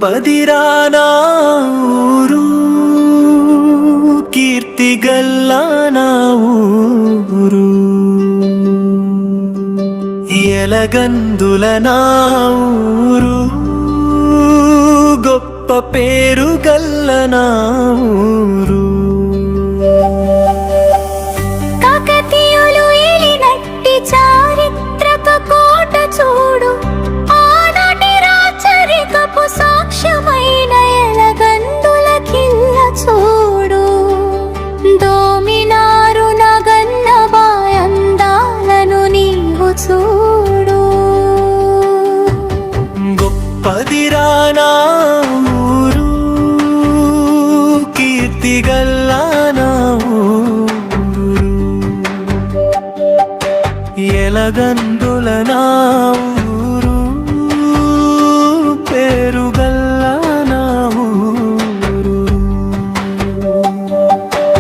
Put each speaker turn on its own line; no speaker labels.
గొప్పదిరా నా ఊరు, కీర్తిగల్లా నా ఊరు. ఎలగందుల నా ఊరు, గొప్ప పేరు గల్ల నా ఊరు.
కాకతీయులు ఏలినట్టి చారిత్రక కోట చూడు, ఆనాటి రాచరికపు సాక్ష్యమైన ఎలగందుల కిల్ల చూడు. దోమినారు నగన్నబాయ్ అందాలను నీవు చూడు.
గొప్పదిరా నా ఊరు, కీర్తిగల్లా నా ఊరు. ఎలగందుల నా